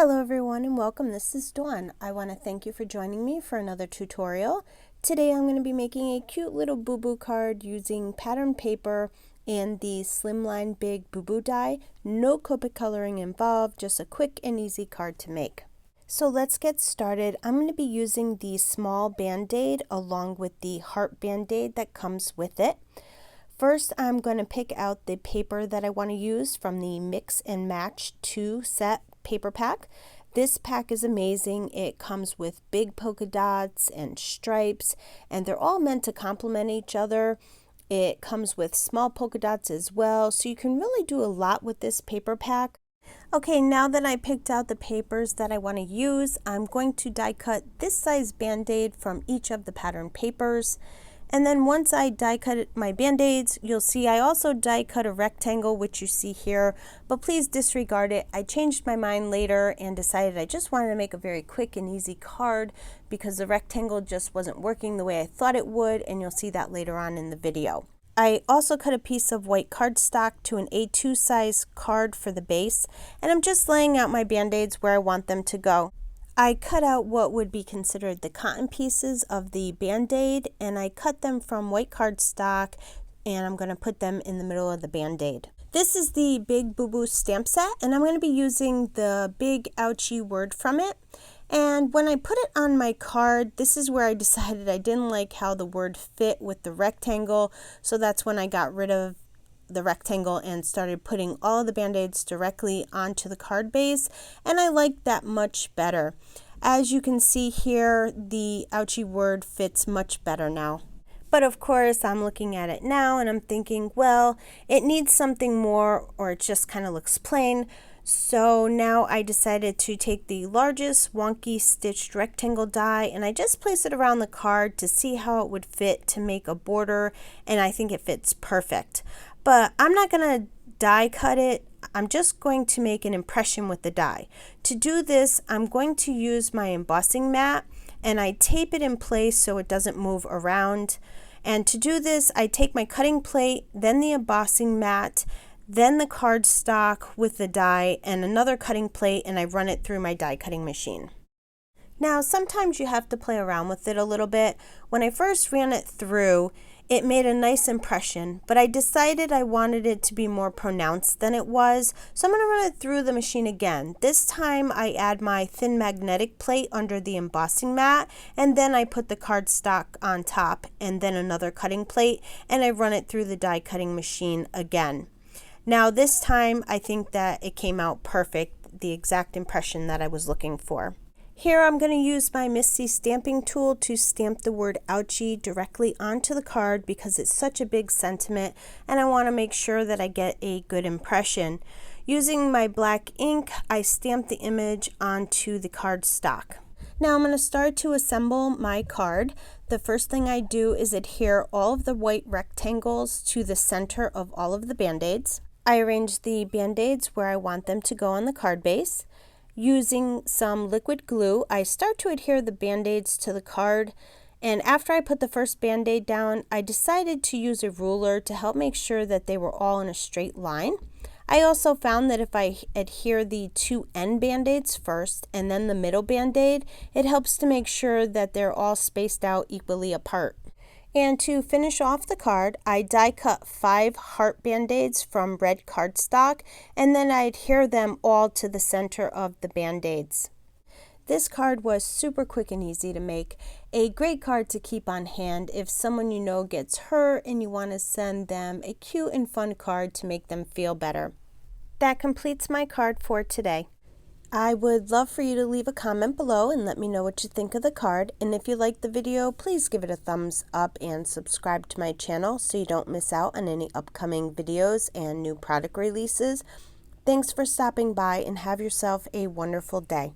Hello everyone and welcome. This is Dawn. I want to thank you for joining me for another tutorial. Today I'm going to be making a cute little BooBoo card using pattern paper and the Slimline Big BooBoo die. No Copic coloring involved, just a quick and easy card to make. So let's get started. I'm going to be using the small band-aid along with the heart band-aid that comes with it. First, I'm going to pick out the paper that I want to use from the Mix and Match 2 set paper pack. This pack is amazing. It comes with big polka dots and stripes, and they're all meant to complement each other. It comes with small polka dots as well, so you can really do a lot with this paper pack. Okay, now that I picked out the papers that I want to use, I'm going to die cut this size band-aid from each of the pattern papers. And then once I die cut my band-aids, you'll see I also die cut a rectangle, which you see here, but please disregard it. I changed my mind later and decided I just wanted to make a very quick and easy card because the rectangle just wasn't working the way I thought it would, and you'll see that later on in the video. I also cut a piece of white cardstock to an A2 size card for the base, and I'm just laying out my band-aids where I want them to go. I cut out what would be considered the cotton pieces of the band-aid, and I cut them from white cardstock, and I'm going to put them in the middle of the band-aid. This is the Big BooBoo stamp set, and I'm going to be using the big ouchie word from it. And when I put it on my card, this is where I decided I didn't like how the word fit with the rectangle, so that's when I got rid of the rectangle and started putting all of the band-aids directly onto the card base, and I like that much better. As you can see here, the ouchie word fits much better now. But of course, I'm looking at it now and I'm thinking, well, it needs something more, or it just kind of looks plain. So now I decided to take the largest Wonky stitched rectangle die, and I just place it around the card to see how it would fit to make a border, and I think it fits perfect. But I'm not going to die cut it. I'm just going to make an impression with the die. To do this, I'm going to use my embossing mat, and I tape it in place so it doesn't move around. And to do this, I take my cutting plate, then the embossing mat, then the cardstock with the die, and another cutting plate, and I run it through my die cutting machine. Now, sometimes you have to play around with it a little bit. When I first ran it through, it made a nice impression, but I decided I wanted it to be more pronounced than it was, so I'm going to run it through the machine again. This time I add my thin magnetic plate under the embossing mat, and then I put the cardstock on top, and then another cutting plate, and I run it through the die cutting machine again. Now this time I think that it came out perfect, the exact impression that I was looking for. Here I'm going to use my Misty stamping tool to stamp the word ouchie directly onto the card because it's such a big sentiment and I want to make sure that I get a good impression. Using my black ink, I stamp the image onto the cardstock. Now I'm going to start to assemble my card. The first thing I do is adhere all of the white rectangles to the center of all of the band-aids. I arrange the band-aids where I want them to go on the card base. Using some liquid glue, I start to adhere the band-aids to the card, and after I put the first band-aid down, I decided to use a ruler to help make sure that they were all in a straight line. I also found that if I adhere the two end band-aids first and then the middle band-aid, it helps to make sure that they're all spaced out equally apart. And to finish off the card, I die cut 5 heart band-aids from red cardstock, and then I adhere them all to the center of the band-aids. This card was super quick and easy to make. A great card to keep on hand if someone you know gets hurt and you want to send them a cute and fun card to make them feel better. That completes my card for today. I would love for you to leave a comment below and let me know what you think of the card, and if you liked the video, please give it a thumbs up and subscribe to my channel so you don't miss out on any upcoming videos and new product releases. Thanks for stopping by and have yourself a wonderful day.